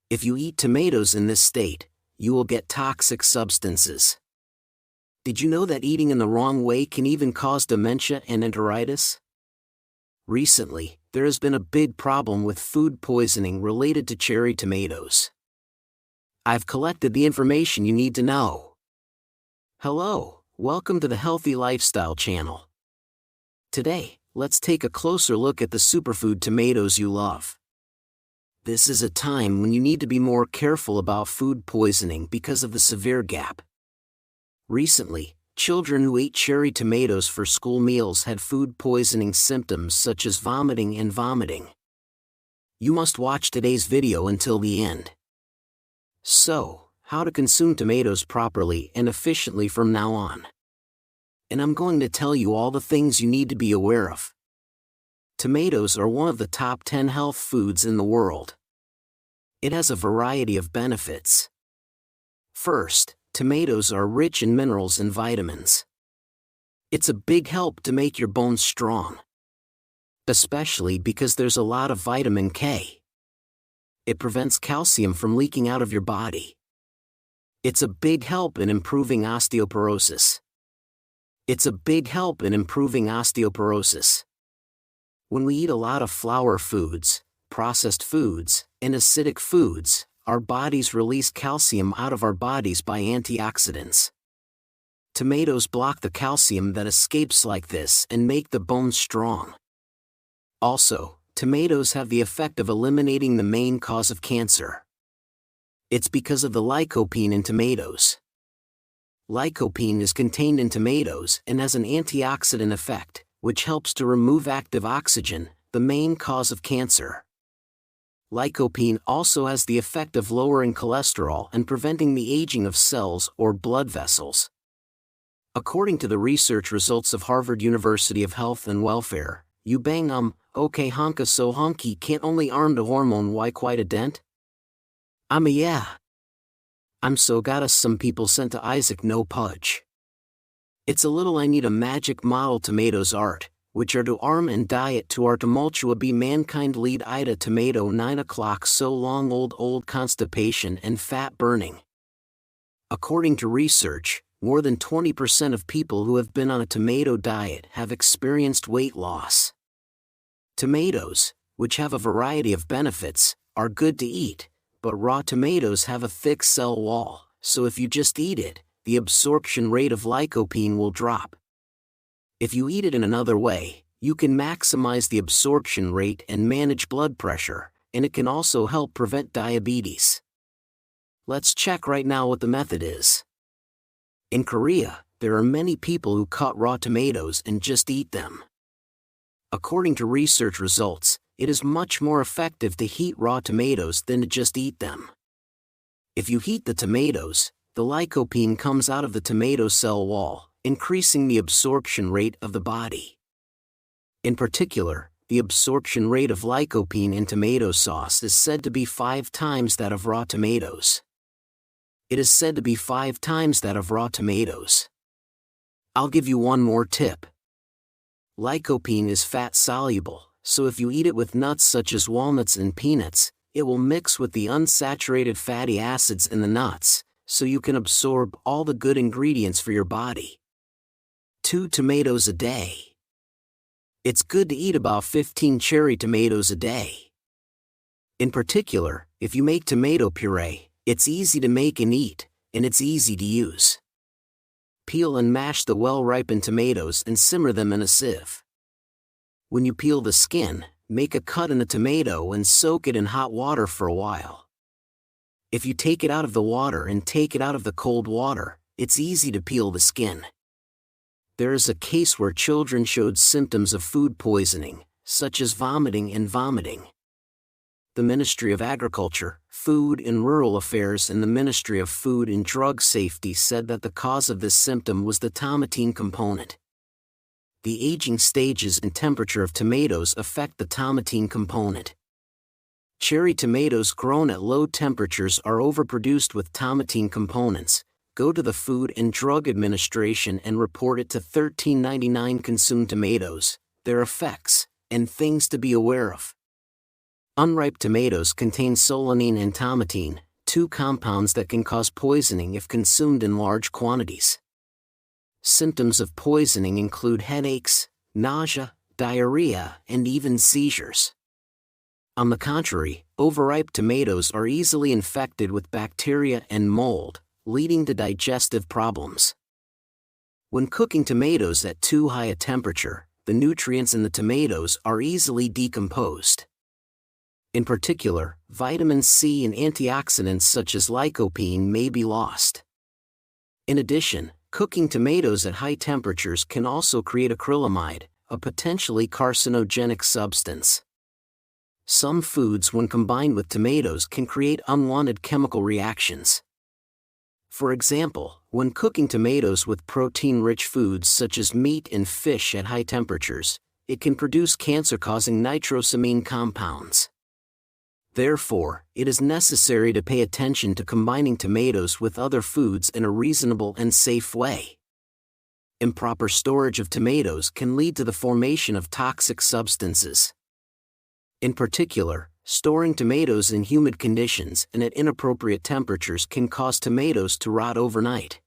If you eat tomatoes in this state, you will get toxic substances. Did you know that eating in the wrong way can even cause dementia and enteritis? Recently, there has been a big problem with food poisoning related to cherry tomatoes. I've collected the information you need to know. Hello, welcome to the Healthy Lifestyle channel. Today, let's take a closer look at the superfood tomatoes you love. This is a time when you need to be more careful about food poisoning because of the severe gap. Recently, children who ate cherry tomatoes for school meals had food poisoning symptoms such as vomiting and vomiting. You must watch today's video until the end. So, how to consume tomatoes properly and efficiently from now on. And I'm going to tell you all the things you need to be aware of. Tomatoes are one of the top 10 health foods in the world. It has a variety of benefits. First, tomatoes are rich in minerals and vitamins. It's a big help to make your bones strong. Especially because there's a lot of vitamin K. It prevents calcium from leaking out of your body. It's a big help in improving osteoporosis. When we eat a lot of flour foods, processed foods, and acidic foods, our bodies release calcium out of our bodies by antioxidants. Tomatoes block the calcium that escapes like this and make the bones strong. Also, tomatoes have the effect of eliminating the main cause of cancer. It's because of the lycopene in tomatoes. Lycopene is contained in tomatoes and has an antioxidant effect, which helps to remove active oxygen, the main cause of cancer. Lycopene also has the effect of lowering cholesterol and preventing the aging of cells or blood vessels. According to the research results of Harvard University of Health and Welfare, you bang okay honka so honky can't only arm the hormone why quite a dent? Yeah. I'm so got us some people sent to Isaac no pudge. It's a little I need a magic model tomatoes art, which are to arm and diet to our tumultua be mankind lead ida tomato 9 o'clock so long old constipation and fat burning. According to research, more than 20% of people who have been on a tomato diet have experienced weight loss. Tomatoes, which have a variety of benefits, are good to eat, but raw tomatoes have a thick cell wall, so if you just eat it, the absorption rate of lycopene will drop. If you eat it in another way, you can maximize the absorption rate and manage blood pressure, and it can also help prevent diabetes. Let's check right now what the method is. In Korea, there are many people who cut raw tomatoes and just eat them. According to research results, it is much more effective to heat raw tomatoes than to just eat them. If you heat the tomatoes, the lycopene comes out of the tomato cell wall, increasing the absorption rate of the body. In particular, the absorption rate of lycopene in tomato sauce is said to be 5 times that of raw tomatoes. I'll give you one more tip. Lycopene is fat soluble, so if you eat it with nuts such as walnuts and peanuts, it will mix with the unsaturated fatty acids in the nuts, so you can absorb all the good ingredients for your body. 2 tomatoes a day. It's good to eat about 15 cherry tomatoes a day. In particular, if you make tomato puree, it's easy to make and eat, and it's easy to use. Peel and mash the well-ripened tomatoes and simmer them in a sieve. When you peel the skin, make a cut in the tomato and soak it in hot water for a while. If you take it out of the water and take it out of the cold water, it's easy to peel the skin. There is a case where children showed symptoms of food poisoning, such as vomiting and vomiting. The Ministry of Agriculture, Food and Rural Affairs and the Ministry of Food and Drug Safety said that the cause of this symptom was the tomatine component. The aging stages and temperature of tomatoes affect the tomatine component. Cherry tomatoes grown at low temperatures are overproduced with tomatine components. Go to the Food and Drug Administration and report it to 1399 Consume Tomatoes, their effects, and things to be aware of. Unripe tomatoes contain solanine and tomatine, two compounds that can cause poisoning if consumed in large quantities. Symptoms of poisoning include headaches, nausea, diarrhea, and even seizures. On the contrary, overripe tomatoes are easily infected with bacteria and mold, leading to digestive problems. When cooking tomatoes at too high a temperature, the nutrients in the tomatoes are easily decomposed. In particular, vitamin C and antioxidants such as lycopene may be lost. In addition, cooking tomatoes at high temperatures can also create acrylamide, a potentially carcinogenic substance. Some foods, when combined with tomatoes, can create unwanted chemical reactions. For example, when cooking tomatoes with protein-rich foods such as meat and fish at high temperatures, it can produce cancer-causing nitrosamine compounds. Therefore, it is necessary to pay attention to combining tomatoes with other foods in a reasonable and safe way. Improper storage of tomatoes can lead to the formation of toxic substances. In particular, storing tomatoes in humid conditions and at inappropriate temperatures can cause tomatoes to rot overnight.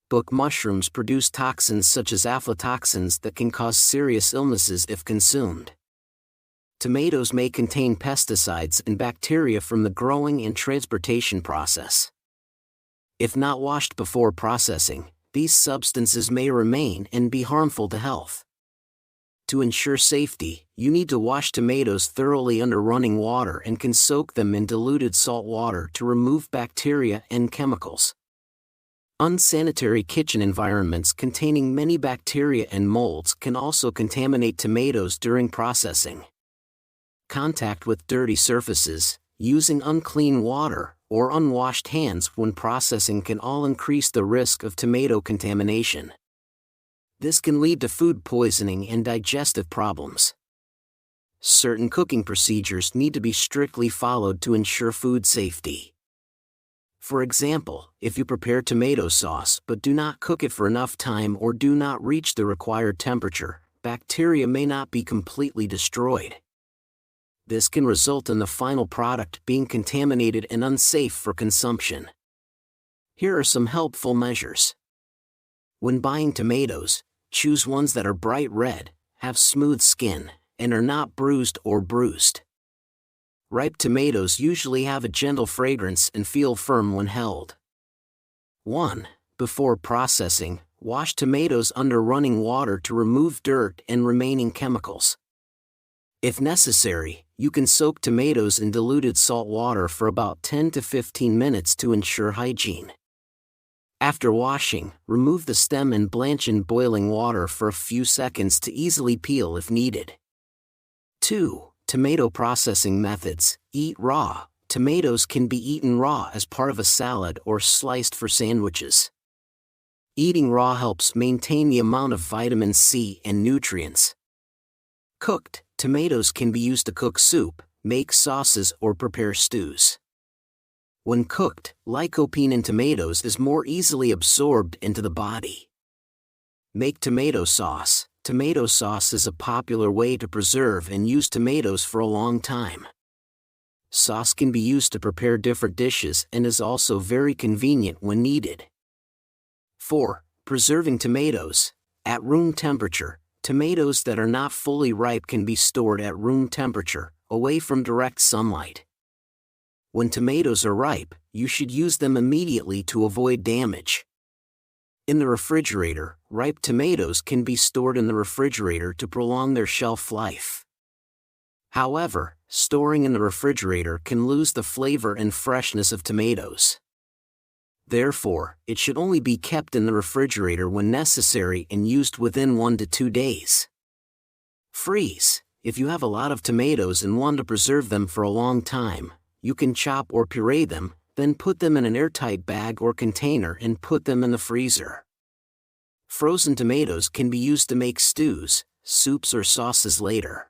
Book mushrooms produce toxins such as aflatoxins that can cause serious illnesses if consumed. Tomatoes may contain pesticides and bacteria from the growing and transportation process. If not washed before processing, these substances may remain and be harmful to health. To ensure safety, you need to wash tomatoes thoroughly under running water and can soak them in diluted salt water to remove bacteria and chemicals. Unsanitary kitchen environments containing many bacteria and molds can also contaminate tomatoes during processing. Contact with dirty surfaces, using unclean water, or unwashed hands when processing can all increase the risk of tomato contamination. This can lead to food poisoning and digestive problems. Certain cooking procedures need to be strictly followed to ensure food safety. For example, if you prepare tomato sauce but do not cook it for enough time or do not reach the required temperature, bacteria may not be completely destroyed. This can result in the final product being contaminated and unsafe for consumption. Here are some helpful measures. When buying tomatoes, choose ones that are bright red, have smooth skin, and are not bruised or bruised. Ripe tomatoes usually have a gentle fragrance and feel firm when held. 1. Before processing, wash tomatoes under running water to remove dirt and remaining chemicals. If necessary, you can soak tomatoes in diluted salt water for about 10 to 15 minutes to ensure hygiene. After washing, remove the stem and blanch in boiling water for a few seconds to easily peel if needed. 2. Tomato processing methods. Eat raw. Tomatoes can be eaten raw as part of a salad or sliced for sandwiches. Eating raw helps maintain the amount of vitamin C and nutrients. Cooked. Tomatoes can be used to cook soup, make sauces, or prepare stews. When cooked, lycopene in tomatoes is more easily absorbed into the body. Make tomato sauce. Tomato sauce is a popular way to preserve and use tomatoes for a long time. Sauce can be used to prepare different dishes and is also very convenient when needed. 4. Preserving tomatoes. At room temperature, tomatoes that are not fully ripe can be stored at room temperature, away from direct sunlight. When tomatoes are ripe, you should use them immediately to avoid damage. In the refrigerator, ripe tomatoes can be stored in the refrigerator to prolong their shelf life. However, storing in the refrigerator can lose the flavor and freshness of tomatoes. Therefore, it should only be kept in the refrigerator when necessary and used within 1 to 2 days. Freeze. If you have a lot of tomatoes and want to preserve them for a long time, you can chop or puree them, then put them in an airtight bag or container and put them in the freezer. Frozen tomatoes can be used to make stews, soups, or sauces later.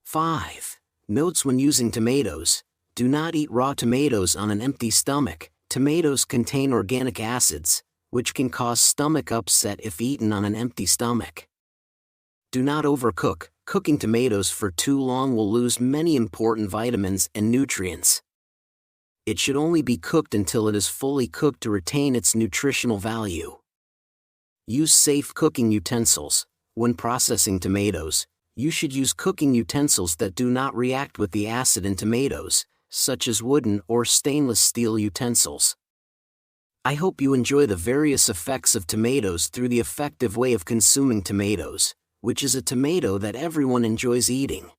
5. Notes when using tomatoes. Do not eat raw tomatoes on an empty stomach. Tomatoes contain organic acids, which can cause stomach upset if eaten on an empty stomach. Do not overcook. Cooking tomatoes for too long will lose many important vitamins and nutrients. It should only be cooked until it is fully cooked to retain its nutritional value. Use safe cooking utensils. When processing tomatoes, you should use cooking utensils that do not react with the acid in tomatoes, such as wooden or stainless steel utensils. I hope you enjoy the various effects of tomatoes through the effective way of consuming tomatoes, which is a tomato that everyone enjoys eating.